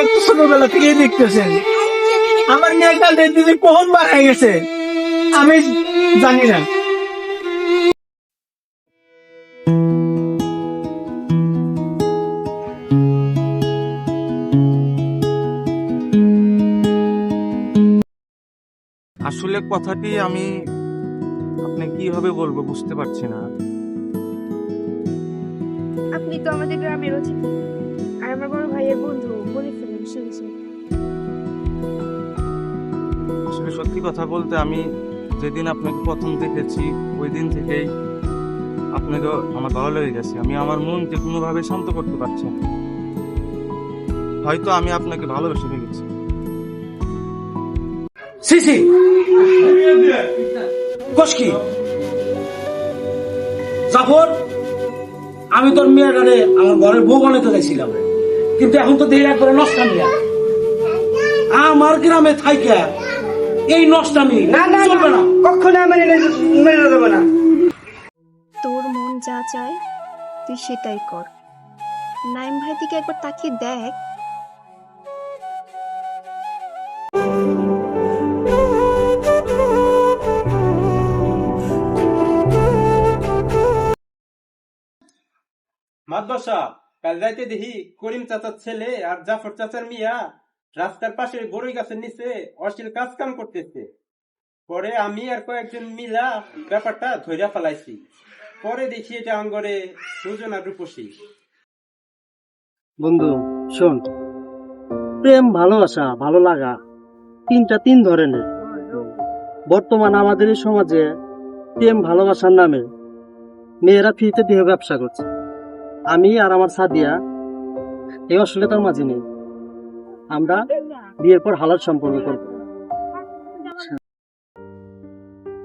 একটু ছোটবেলা থেকেই দেখতেছেন আমার মেয়ে কালকে দিদি কখন বার হয়ে গেছে আমি জানি না। আসলে কথাটি আমি আপনি কিভাবে বলবো বুঝতে পারছি না। আপনি তো আমাদের গ্রামের অতিথি আর আমার বড় ভাইয়ের বন্ধু, বলে ফেলুন শুনছি। আসলে সত্যি কথা বলতে আমি যেদিন আপনাকে প্রথম দেখেছি ওই দিন থেকেই আপনাকে আমার ভালো লেগে গেছে। আমি আমার মনকে কোনোভাবে শান্ত করতে পারছি না। হয়তো আমি আপনাকে ভালোবেসে ফেলেছি। সিসি কসকি জাফর, আমি তোর মেয়েটারে আমার ঘরের বউ বানাতে চাইছিলাম, কিন্তু এখন তো দেরি একবারে নষ্টামি। আমার গ্রামে থাইকা এই নষ্টামি চলবে না, কখনো মেনে দেবে না। তোর মন যা চায় তুই সেটাই কর। নাইম ভাই দিকে একবার তাকিয়ে দেখ। মাদ্রাসা কাল রাইতে দেখি করিম চাচার ছেলে আর জাফর চাচার মিয়া রাস্তার পাশে বড়ই গাছের নিচে অশ্লীল কাজ কাম করতেছে। পরে আমি আর কয়েকজন মিলা ব্যাপারটা ধইরা ফেলাইছি। পরে দেখি এটা আঙ্গরে সুজন আর রূপসী। বন্ধু শোন, প্রেম ভালোবাসা ভালো লাগা তিন ধরনের। বর্তমান আমাদের এই সমাজে প্রেম ভালোবাসার নামে মেয়েরা ফ্রিতে দেহ ব্যবসা করছে। আমি আর আমার সাদিয়া এই অশ্লীলতার মাঝে নেই। আমরা বিয়ের পর হালাল সম্পর্ক করব।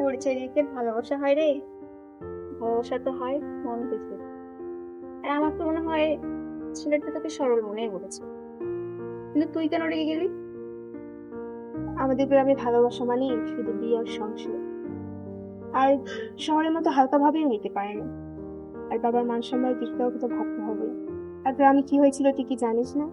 পরিচয় দিতে ভালোবাসা হয় রে, ভালোবাসা তো হয় মন থেকে। আর আমার তো মনে হয় ছেলেটা তোকে সরল মনে বলেছে, কিন্তু তুই কেন রেগে গেলি? আমাদের গ্রামে ভালোবাসা মানে শুধু বিয়ে আর সংসার, আর শহরের মতো হালকা ভাবেও নিতে পারে না। আর বাবার মান সম্মানের দিকটাও তো ভাবতে হবে। আর গ্রামে কি হয়েছিল তুই কি জানিস না?